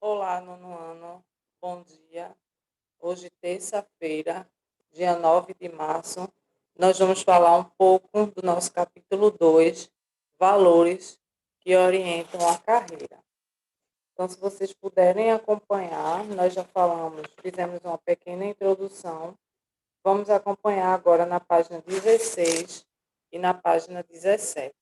Olá, nono ano. Bom dia. Hoje, terça-feira, dia 9 de março, nós vamos falar um pouco do nosso capítulo 2, valores que orientam a carreira. Então, se vocês puderem acompanhar, nós já falamos, fizemos uma pequena introdução. Vamos acompanhar agora na página 16 e na página 17.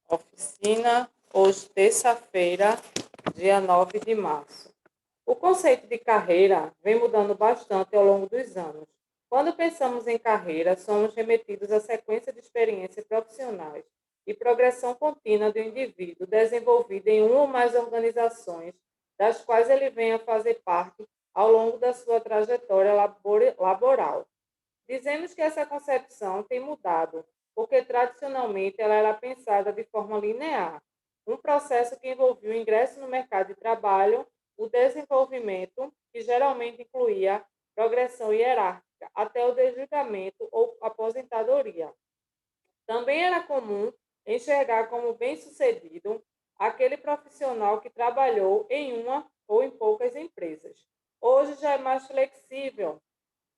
Oficina, hoje, terça-feira, dia 9 de março. O conceito de carreira vem mudando bastante ao longo dos anos. Quando pensamos em carreira, somos remetidos à sequência de experiências profissionais e progressão contínua do indivíduo desenvolvida em uma ou mais organizações, das quais ele vem a fazer parte ao longo da sua trajetória laboral. Dizemos que essa concepção tem mudado, porque tradicionalmente ela era pensada de forma linear, um processo que envolvia o ingresso no mercado de trabalho, o desenvolvimento, que geralmente incluía progressão hierárquica, até o desligamento ou aposentadoria. Também era comum enxergar como bem-sucedido aquele profissional que trabalhou em uma ou em poucas empresas. Hoje já é mais flexível,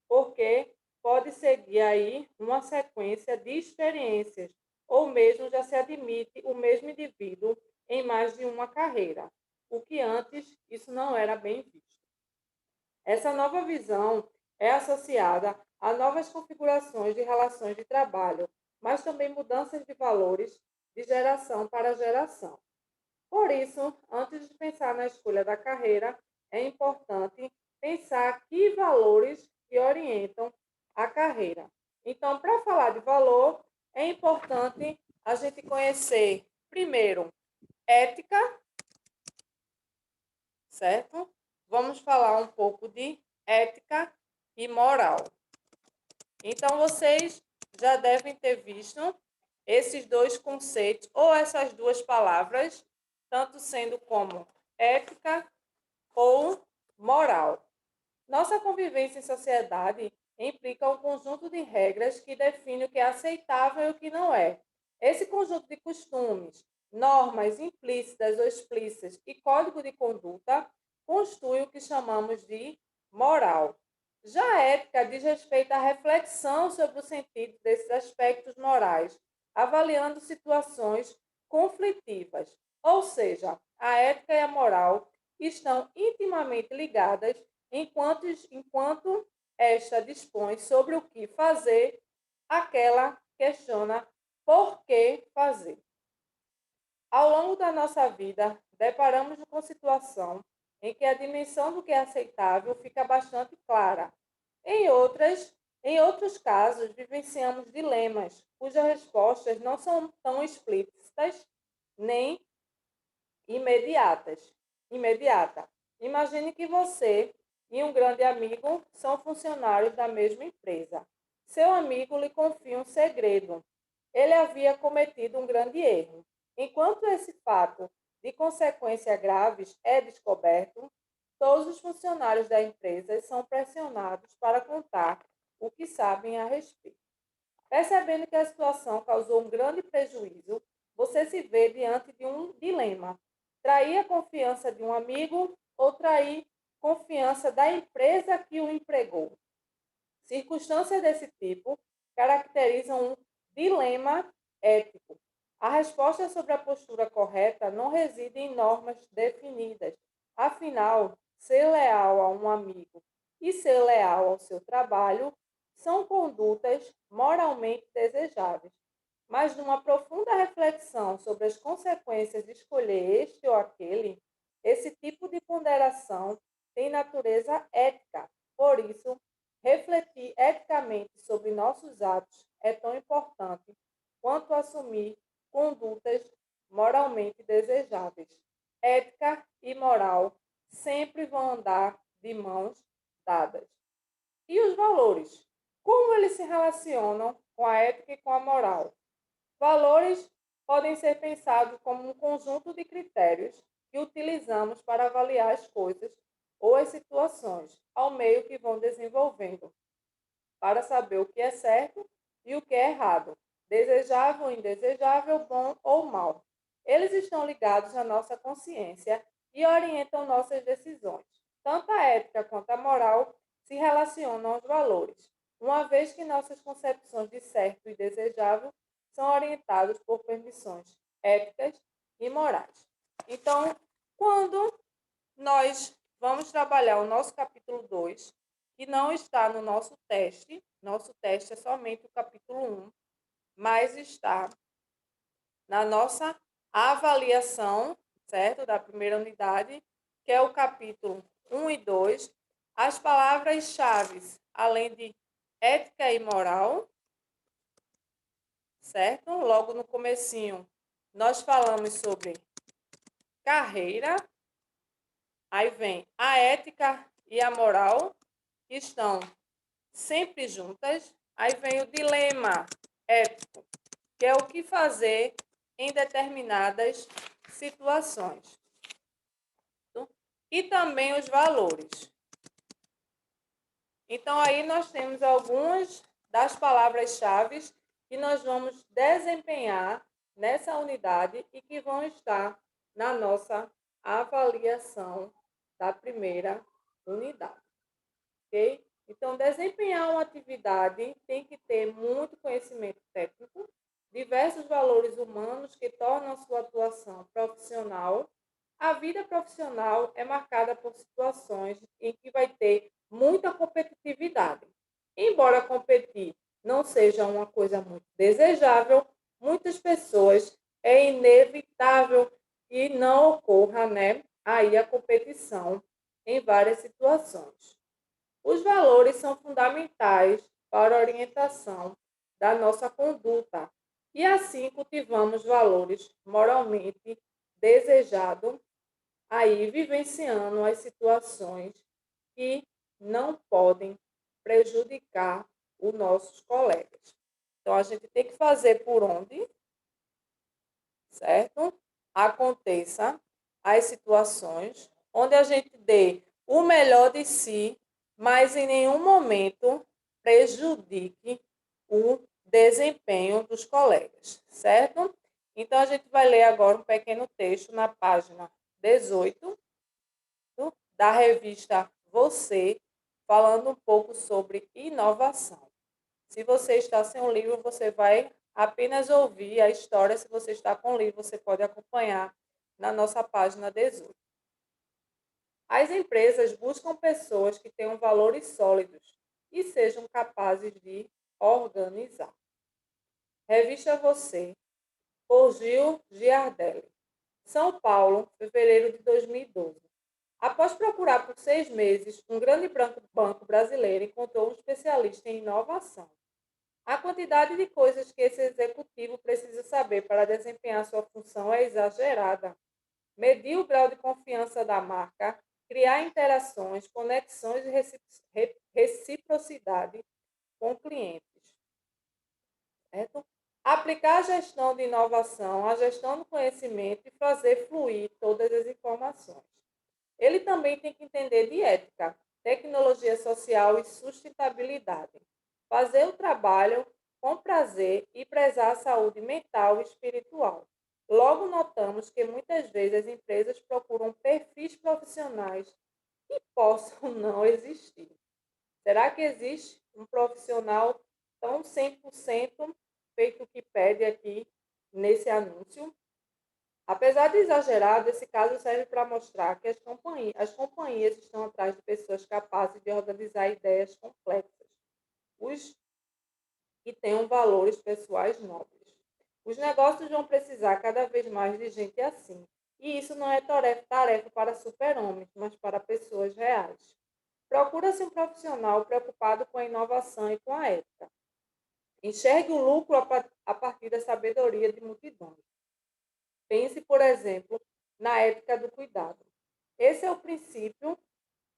porque pode seguir aí uma sequência de experiências, ou mesmo já se admite o mesmo indivíduo em mais de uma carreira, o que antes isso não era bem visto. Essa nova visão é associada a novas configurações de relações de trabalho, mas também mudanças de valores de geração para geração. Por isso, antes de pensar na escolha da carreira, é importante pensar que valores que orientam a carreira. Então, para falar de valor, é importante a gente conhecer, primeiro, ética, certo? Vamos falar um pouco de ética e moral. Então, vocês já devem ter visto esses dois conceitos, ou essas duas palavras, tanto sendo como ética ou moral. Nossa convivência em sociedade implica um conjunto de regras que define o que é aceitável e o que não é. Esse conjunto de costumes, normas implícitas ou explícitas e código de conduta constitui o que chamamos de moral. Já a ética diz respeito à reflexão sobre o sentido desses aspectos morais, avaliando situações conflitivas. Ou seja, a ética e a moral estão intimamente ligadas enquanto esta dispõe sobre o que fazer, aquela questiona por que fazer. Ao longo da nossa vida, deparamos com situação em que a dimensão do que é aceitável fica bastante clara. Em outros casos, vivenciamos dilemas cujas respostas não são tão explícitas nem imediata. Imagine que você e um grande amigo são funcionários da mesma empresa. Seu amigo lhe confia um segredo. Ele havia cometido um grande erro. Enquanto esse fato de consequências graves é descoberto, todos os funcionários da empresa são pressionados para contar o que sabem a respeito. Percebendo que a situação causou um grande prejuízo, você se vê diante de um dilema: trair a confiança de um amigo ou trair confiança da empresa que o empregou. Circunstâncias desse tipo caracterizam um dilema ético. A resposta sobre a postura correta não reside em normas definidas. Afinal, ser leal a um amigo e ser leal ao seu trabalho são condutas moralmente desejáveis. Mas numa profunda reflexão sobre as consequências de escolher este ou aquele, esse tipo de ponderação tem natureza ética. Por isso, refletir eticamente sobre nossos atos é tão importante quanto assumir condutas moralmente desejáveis. Ética e moral sempre vão andar de mãos dadas. E os valores? Como eles se relacionam com a ética e com a moral. Valores podem ser pensados como um conjunto de critérios que utilizamos para avaliar as coisas ou as situações, ao meio que vão desenvolvendo, para saber o que é certo e o que é errado, desejável ou indesejável, bom ou mal. Eles estão ligados à nossa consciência e orientam nossas decisões. Tanto a ética quanto a moral se relacionam aos valores, uma vez que nossas concepções de certo e desejável são orientadas por permissões éticas e morais. Então, quando nós vamos trabalhar o nosso capítulo 2, que não está no nosso teste é somente o capítulo 1, mas está na nossa avaliação, certo? Da primeira unidade, que é o capítulo 1 e 2, as palavras-chave, além de ética e moral, certo? Logo no comecinho, nós falamos sobre carreira, aí vem a ética e a moral, que estão sempre juntas. Aí vem o dilema ético, que é o que fazer em determinadas situações. E também os valores. Então, aí nós temos algumas das palavras-chave que nós vamos desempenhar nessa unidade e que vão estar na nossa avaliação da primeira unidade. Ok? Então, desempenhar uma atividade tem que ter muito conhecimento técnico, diversos valores humanos que tornam a sua atuação profissional. A vida profissional é marcada por situações em que vai ter muita competitividade. Embora competir não seja uma coisa muito desejável, muitas pessoas é inevitável que não ocorra, né, aí a competição em várias situações. Os valores são fundamentais para a orientação da nossa conduta e assim cultivamos valores moralmente desejados, aí vivenciando as situações que não podem prejudicar os nossos colegas. Então, a gente tem que fazer por onde, certo? Aconteça as situações onde a gente dê o melhor de si, mas em nenhum momento prejudique o desempenho dos colegas, certo? Então, a gente vai ler agora um pequeno texto na página 18 da revista Você, falando um pouco sobre inovação. Se você está sem um livro, você vai apenas ouvir a história. Se você está com o livro, você pode acompanhar na nossa página 18. As empresas buscam pessoas que tenham valores sólidos e sejam capazes de organizar. Revista Você, por Gil Giardelli. São Paulo, fevereiro de 2012. Após procurar por 6 meses, um grande banco brasileiro encontrou um especialista em inovação. A quantidade de coisas que esse executivo precisa saber para desempenhar sua função é exagerada. Medir o grau de confiança da marca, criar interações, conexões e reciprocidade com clientes. Certo? Aplicar a gestão de inovação, a gestão do conhecimento e fazer fluir todas as informações. Ele também tem que entender de ética, tecnologia social e sustentabilidade. Fazer o trabalho com prazer e prezar a saúde mental e espiritual. Logo notamos que muitas vezes as empresas procuram perfis profissionais que possam não existir. Será que existe um profissional tão 100% feito o que pede aqui nesse anúncio? Apesar de exagerado, esse caso serve para mostrar que as companhias estão atrás de pessoas capazes de organizar ideias complexas, os que tenham valores pessoais nobres. Os negócios vão precisar cada vez mais de gente assim, e isso não é tarefa para super-homens, mas para pessoas reais. Procura-se um profissional preocupado com a inovação e com a ética. Enxergue o lucro a partir da sabedoria de multidões. Pense, por exemplo, na ética do cuidado. Esse é o princípio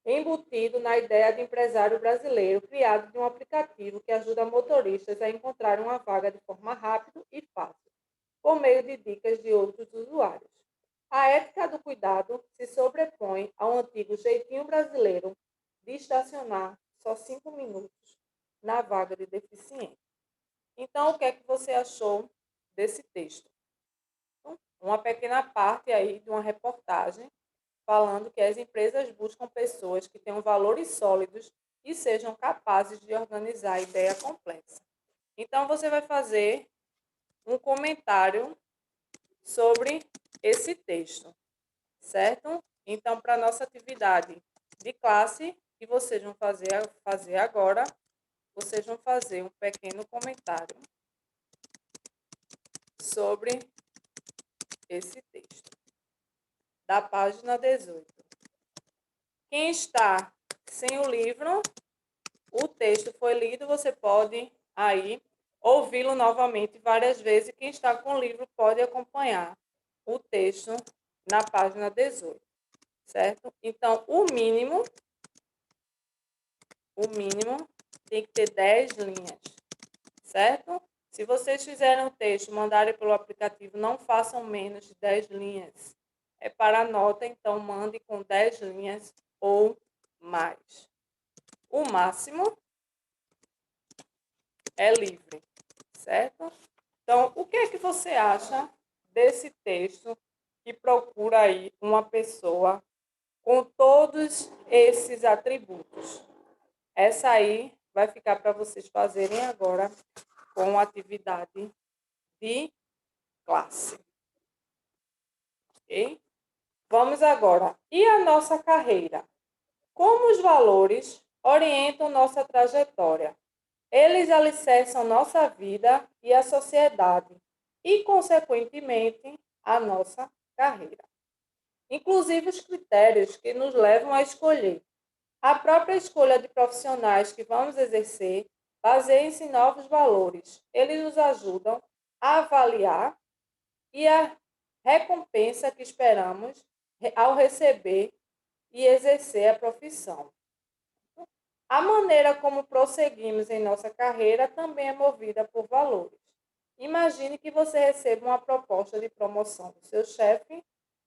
embutido na ideia de empresário brasileiro, criado de um aplicativo que ajuda motoristas a encontrar uma vaga de forma rápida e fácil, por meio de dicas de outros usuários. A ética do cuidado se sobrepõe ao antigo jeitinho brasileiro de estacionar só 5 minutos na vaga de deficiente. Então, o que é que você achou desse texto? Uma pequena parte aí de uma reportagem falando que as empresas buscam pessoas que tenham valores sólidos e sejam capazes de organizar a ideia complexa. Então, você vai fazer um comentário sobre esse texto, certo? Então, para a nossa atividade de classe, que vocês vão fazer agora, vocês vão fazer um pequeno comentário sobre esse texto, da página 18. Quem está sem o livro, o texto foi lido, você pode aí ouvi-lo novamente várias vezes. Quem está com o livro pode acompanhar o texto na página 18, certo? Então, o mínimo tem que ter 10 linhas, certo? Se vocês fizerem o texto, mandarem pelo aplicativo, não façam menos de 10 linhas. É para nota, então mande com 10 linhas ou mais. O máximo é livre, certo? Então, o que é que você acha desse texto que procura aí uma pessoa com todos esses atributos? Essa aí vai ficar para vocês fazerem agora com atividade de classe. Ok? Vamos agora. E a nossa carreira? Como os valores orientam nossa trajetória? Eles alicerçam nossa vida e a sociedade e, consequentemente, a nossa carreira. Inclusive os critérios que nos levam a escolher. A própria escolha de profissionais que vamos exercer baseia-se em novos valores. Eles nos ajudam a avaliar e a recompensa que esperamos ao receber e exercer a profissão. A maneira como prosseguimos em nossa carreira também é movida por valores. Imagine que você receba uma proposta de promoção do seu chefe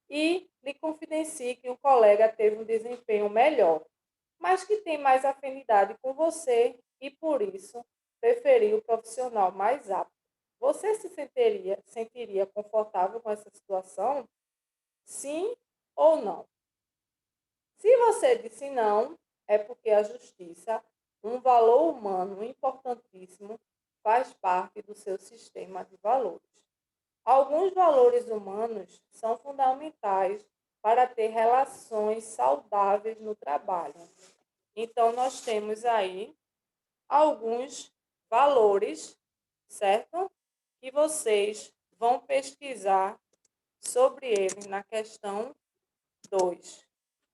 e lhe confidencie que um colega teve um desempenho melhor, mas que tem mais afinidade com você e, por isso, preferiu o profissional mais apto. Você se sentiria confortável com essa situação? Sim ou não? Se você disse não, é porque a justiça, um valor humano importantíssimo, faz parte do seu sistema de valores. Alguns valores humanos são fundamentais para ter relações saudáveis no trabalho. Então, nós temos aí alguns valores, certo? Que vocês vão pesquisar sobre ele na questão 2.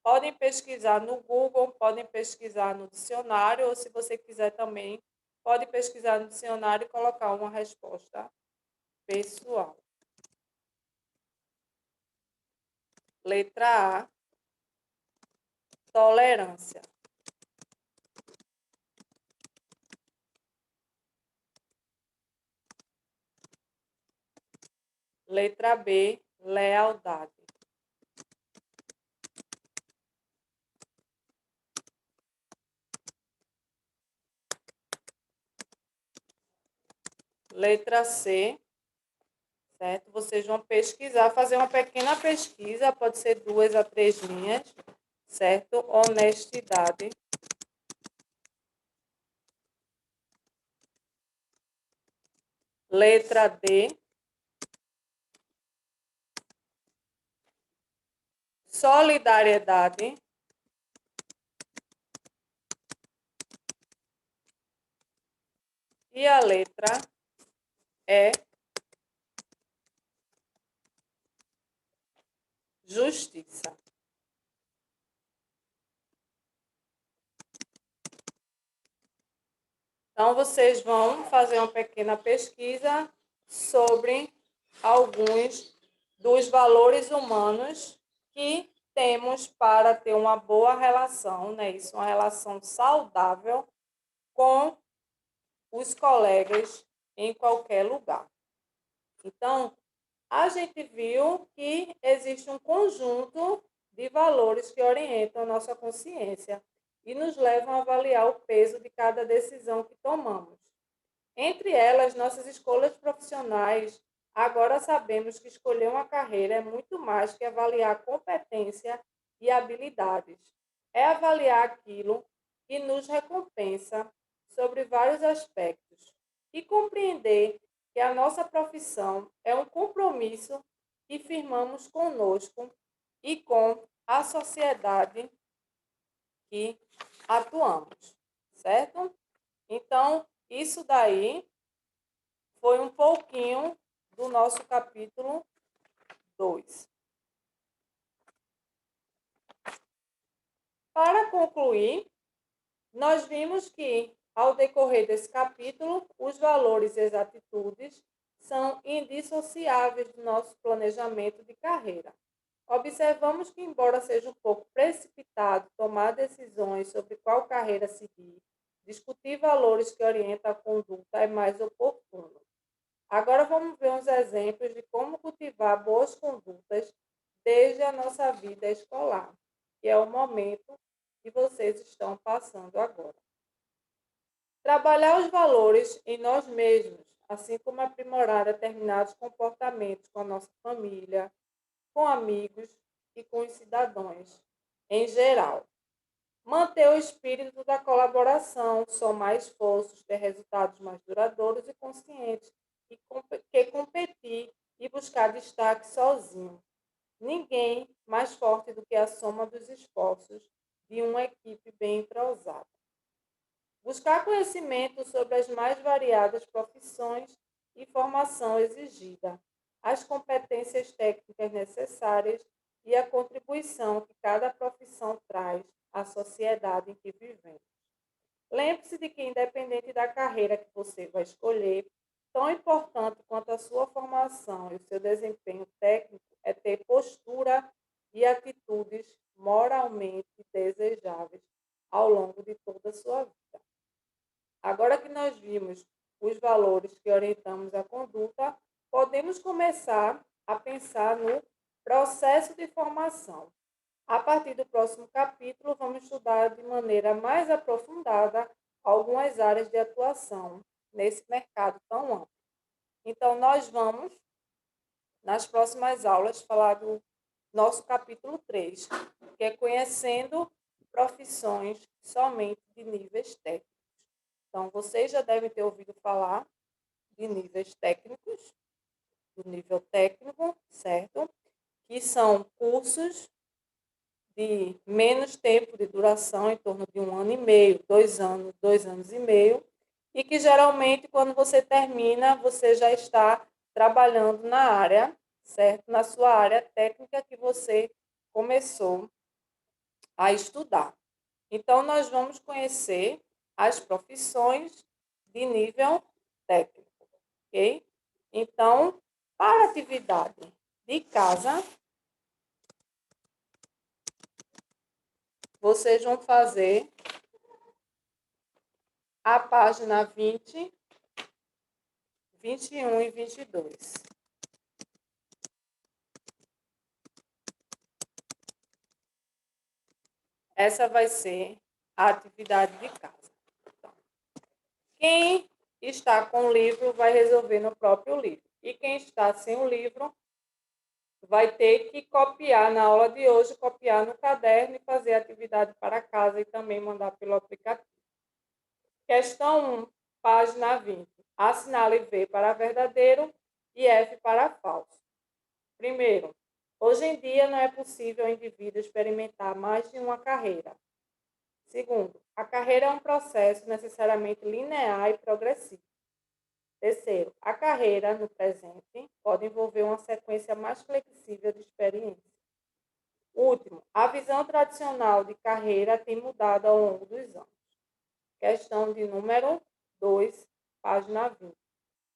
Podem pesquisar no Google, podem pesquisar no dicionário, ou se você quiser também, pode pesquisar no dicionário e colocar uma resposta pessoal. Letra A, tolerância. Letra B, lealdade. Letra C, certo? Vocês vão pesquisar, fazer uma pequena pesquisa, pode ser 2 a 3 linhas, certo? Honestidade. Letra D, solidariedade. E a letra E, justiça. Então, vocês vão fazer uma pequena pesquisa sobre alguns dos valores humanos que temos para ter uma boa relação, né? Isso, uma relação saudável com os colegas em qualquer lugar. Então, a gente viu que existe um conjunto de valores que orientam a nossa consciência e nos levam a avaliar o peso de cada decisão que tomamos. Entre elas, nossas escolhas profissionais, agora sabemos que escolher uma carreira é muito mais que avaliar competência e habilidades. É avaliar aquilo que nos recompensa sobre vários aspectos e compreender que a nossa profissão é um compromisso que firmamos conosco e com a sociedade que atuamos, certo? Então, isso daí foi um pouquinho do nosso capítulo 2. Para concluir, nós vimos que, ao decorrer desse capítulo, os valores e as atitudes são indissociáveis do nosso planejamento de carreira. Observamos que, embora seja um pouco precipitado tomar decisões sobre qual carreira seguir, discutir valores que orientam a conduta é mais oportuno. Agora vamos ver uns exemplos de como cultivar boas condutas desde a nossa vida escolar, que é o momento que vocês estão passando agora. Trabalhar os valores em nós mesmos, assim como aprimorar determinados comportamentos com a nossa família, com amigos e com os cidadãos em geral. Manter o espírito da colaboração, somar esforços, ter resultados mais duradouros e conscientes, que competir e buscar destaque sozinho. Ninguém mais forte do que a soma dos esforços de uma equipe bem entrosada. Buscar conhecimento sobre as mais variadas profissões e formação exigida, as competências técnicas necessárias e a contribuição que cada profissão traz à sociedade em que vivemos. Lembre-se de que, independente da carreira que você vai escolher, tão importante quanto a sua formação e o seu desempenho técnico é ter postura e atitudes moralmente desejáveis ao longo de toda a sua vida. Agora que nós vimos os valores que orientamos a conduta, podemos começar a pensar no processo de formação. A partir do próximo capítulo, vamos estudar de maneira mais aprofundada algumas áreas de atuação nesse mercado tão amplo. Então, nós vamos, nas próximas aulas, falar do nosso capítulo 3, que é conhecendo profissões somente de níveis técnicos. Então, vocês já devem ter ouvido falar de níveis técnicos, do nível técnico, certo? Que são cursos de menos tempo de duração, em torno de 1 ano e meio, 2 anos, 2 anos e meio, e que geralmente, quando você termina, você já está trabalhando na área, certo? Na sua área técnica que você começou a estudar. Então, nós vamos conhecer as profissões de nível técnico, ok? Então, para a atividade de casa, vocês vão fazer a página 20, 21 e 22. Essa vai ser a atividade de casa. Então, quem está com o livro vai resolver no próprio livro. E quem está sem o livro vai ter que copiar na aula de hoje, copiar no caderno e fazer a atividade para casa e também mandar pelo aplicativo. Questão 1, página 20. Assinale V para verdadeiro e F para falso. Primeiro, hoje em dia não é possível ao indivíduo experimentar mais de uma carreira. Segundo, a carreira é um processo necessariamente linear e progressivo. Terceiro, a carreira, no presente, pode envolver uma sequência mais flexível de experiências. Último, a visão tradicional de carreira tem mudado ao longo dos anos. Questão de número 2, página 20.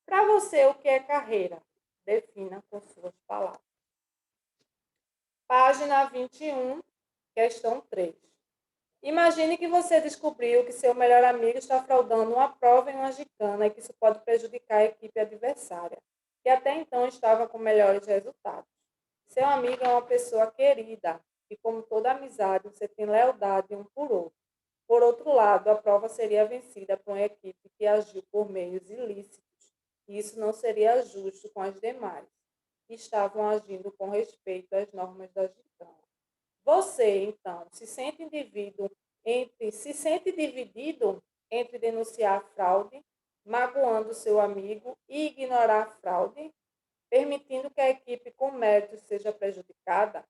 Para você, o que é carreira? Defina com suas palavras. Página 21, questão 3. Imagine que você descobriu que seu melhor amigo está fraudando uma prova em uma gincana e que isso pode prejudicar a equipe adversária, que até então estava com melhores resultados. Seu amigo é uma pessoa querida e, como toda amizade, você tem lealdade um por outro. Por outro lado, a prova seria vencida por uma equipe que agiu por meios ilícitos, e isso não seria justo com as demais, que estavam agindo com respeito às normas da gincana. Você, então, se sente dividido entre denunciar a fraude, magoando seu amigo e ignorar a fraude, permitindo que a equipe com mérito seja prejudicada?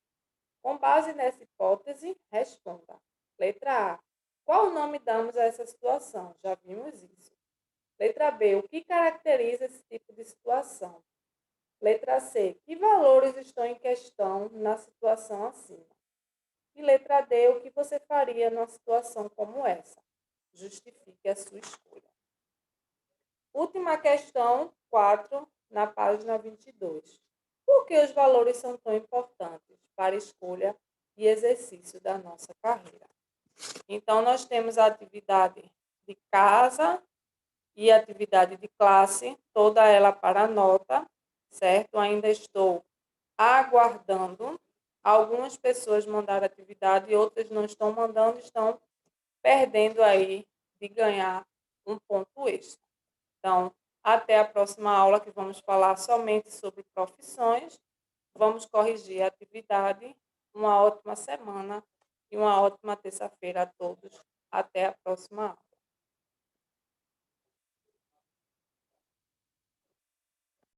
Com base nessa hipótese, responda. Letra A. Qual nome damos a essa situação? Já vimos isso. Letra B. O que caracteriza esse tipo de situação? Letra C. Que valores estão em questão na situação acima? E letra D. O que você faria numa situação como essa? Justifique a sua escolha. Última questão, 4, na página 22. Por que os valores são tão importantes para a escolha e exercício da nossa carreira? Então, nós temos a atividade de casa e a atividade de classe, toda ela para nota, certo? Ainda estou aguardando. Algumas pessoas mandaram atividade e outras não estão mandando, estão perdendo aí de ganhar um ponto extra. Então, até a próxima aula, que vamos falar somente sobre profissões. Vamos corrigir a atividade. Uma ótima semana e uma ótima terça-feira a todos. Até a próxima aula.